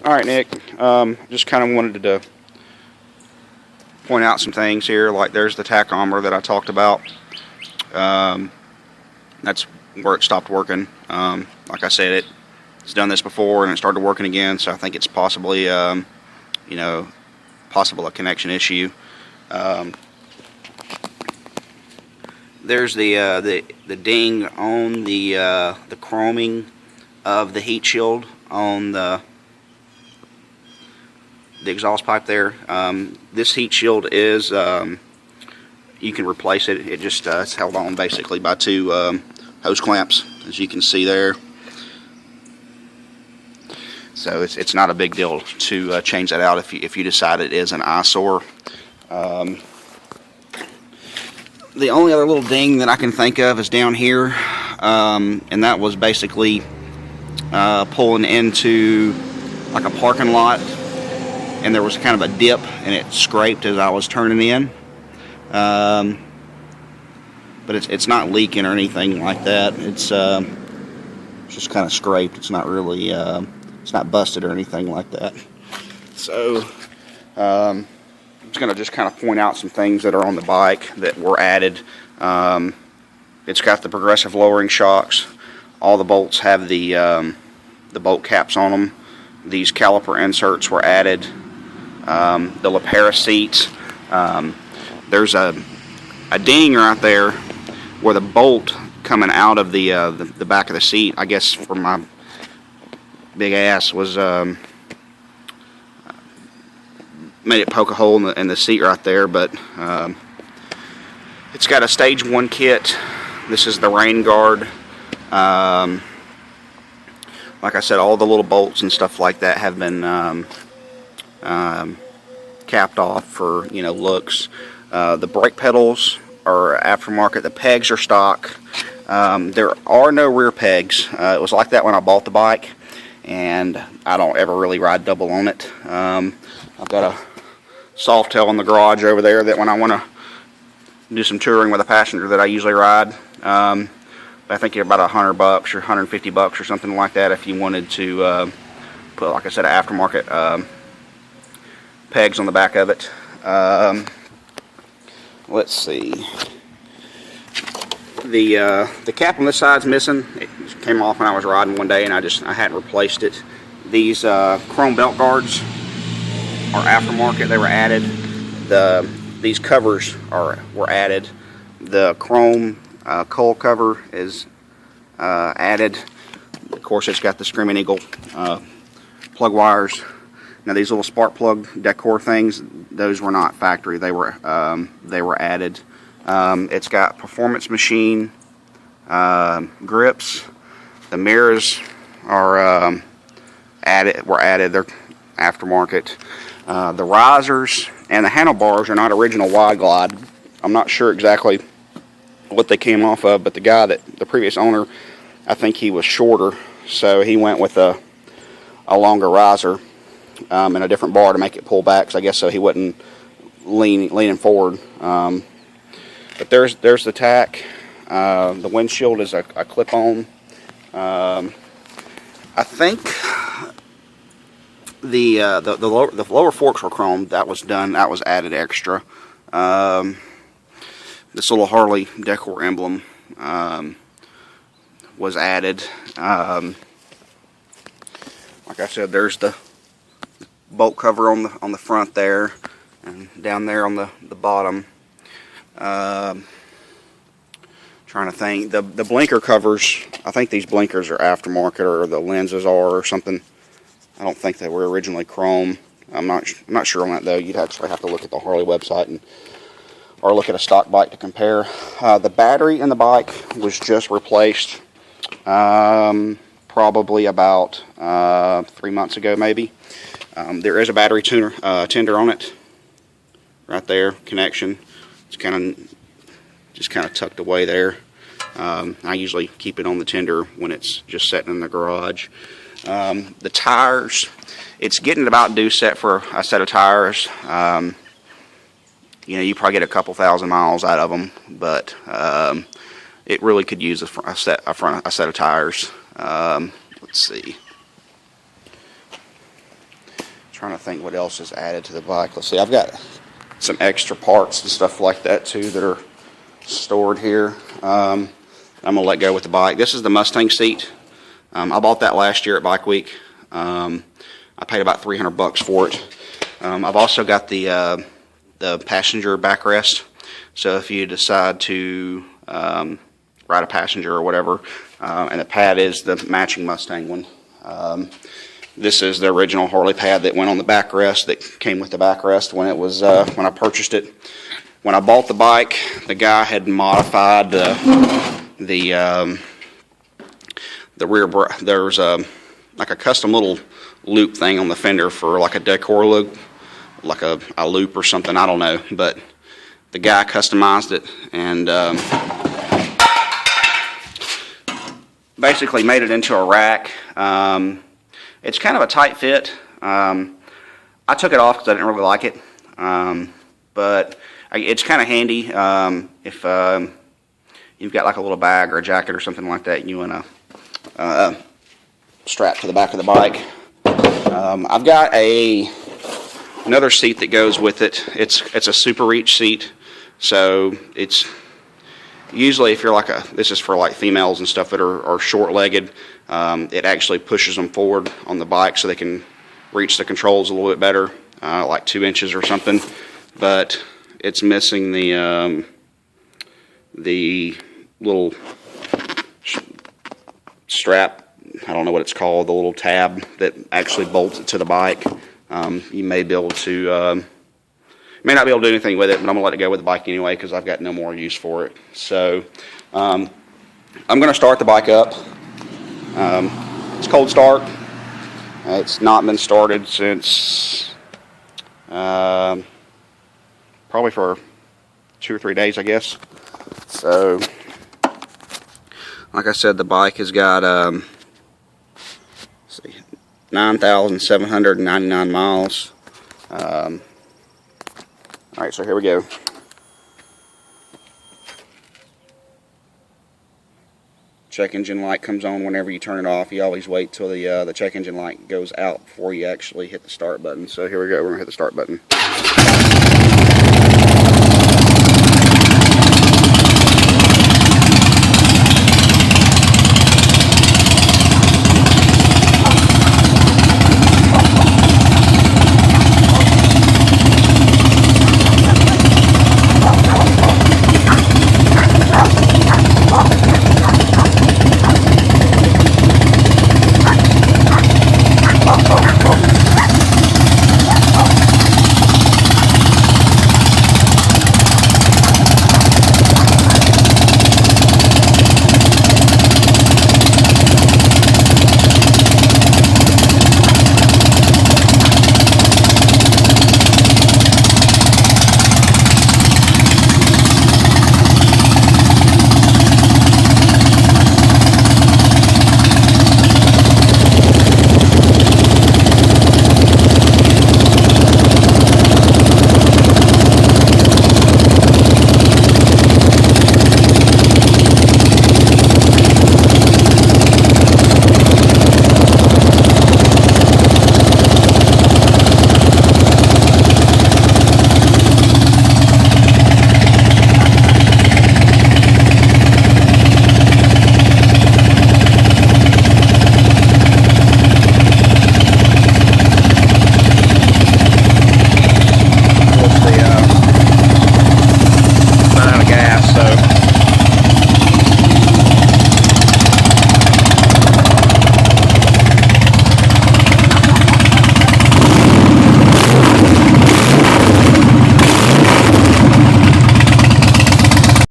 All right, Nick. Just kind of wanted to point out some things here. Like there's the tachometer that I talked about. That's where it stopped working. Like I said, it's done this before and it started working again. So I think it's possibly, possible a connection issue. There's the ding on the chroming of the heat shield on the exhaust pipe there. This heat shield is, you can replace it. It just it's held on basically by two hose clamps, as you can see there. So it's not a big deal to change that out if you decide it is an eyesore. The only other little ding that I can think of is down here, and that was basically pulling into like a parking lot, and there was kind of a dip and it scraped as I was turning in. But it's not leaking or anything like that. It's just kind of scraped. It's not really it's not busted or anything like that. So I'm going to just kind of point out some things that are on the bike that were added. It's got the progressive lowering shocks. All the bolts have the bolt caps on them. These caliper inserts were added. The Lepera seats. There's a ding right there where the bolt coming out of the back of the seat, I guess for my big ass, was made it poke a hole in the seat right there. But it's got a stage 1 kit. This is the rain guard. Like I said, all the little bolts and stuff like that have been capped off for looks. The brake pedals are aftermarket. The pegs are stock. There are no rear pegs. It was like that when I bought the bike, and I don't ever really ride double on it. I've got a Softail in the garage over there that when I want to do some touring with a passenger that I usually ride. I think you're about $100 or $150 or something like that if you wanted to put, like I said, aftermarket pegs on the back of it. Let's see. The cap on this side's missing. It came off when I was riding one day, and I hadn't replaced it. These chrome belt guards are aftermarket. They were added. These covers were added. The chrome cowl cover is added. Of course, it's got the Screaming Eagle plug wires. Now these little spark plug decor things, those were not factory. They were added. It's got Performance Machine grips. The mirrors are were added. They're aftermarket. The risers and the handlebars are not original Wide Glide. I'm not sure exactly what they came off of, but the previous owner, I think he was shorter, so he went with a longer riser and a different bar to make it pull back, so I guess so he wasn't leaning forward. But there's the tack. The windshield is a clip-on. I think the lower forks were chromed. That was done. That was added extra. This little Harley decor emblem was added. Like I said, there's the bolt cover on the front there, and down there on the bottom. Trying to think. The blinker covers, I think these blinkers are aftermarket, or the lenses are, or something. I don't think they were originally chrome. I'm not sure on that though. You'd actually have to look at the Harley website or look at a stock bike to compare. The battery in the bike was just replaced probably about 3 months ago, maybe. There is a battery tender on it, right there, connection. It's just kind of tucked away there. I usually keep it on the tender when it's just sitting in the garage. The tires, it's getting about due set for a set of tires. You probably get a couple thousand miles out of them, but it really could use a set of tires. Let's see. trying to think what else is added to the bike. Let's see, I've got some extra parts and stuff like that too that are stored here. I'm gonna let go with the bike. This is the Mustang seat. I bought that last year at Bike Week. I paid about $300 for it. I've also got the passenger backrest. So if you decide to ride a passenger or whatever, and the pad is the matching Mustang one. This is the original Harley pad that went on the backrest, that came with the backrest when it was when I purchased it. When I bought the bike, the guy had modified the rear. There's like a custom little loop thing on the fender for like a decor loop, like a loop or something. I don't know, but the guy customized it and basically made it into a rack. It's kind of a tight fit. I took it off because I didn't really like it, but it's kind of handy if you've got like a little bag or a jacket or something like that and you want to strap to the back of the bike. I've got another seat that goes with it. It's a Super Reach seat, so it's usually, if you're like this is for like females and stuff that are short-legged, it actually pushes them forward on the bike so they can reach the controls a little bit better, like 2 inches or something. But it's missing the little strap. I don't know what it's called, the little tab that actually bolts it to the bike. You may be able to, may not be able to do anything with it, but I'm gonna let it go with the bike anyway because I've got no more use for it. So I'm gonna start the bike up. It's cold start. It's not been started since probably for 2 or 3 days, I guess. So like I said, the bike has got 9,799 miles. Alright, so here we go. Check engine light comes on whenever you turn it off. You always wait till the check engine light goes out before you actually hit the start button. So here we go, we're going to hit the start button.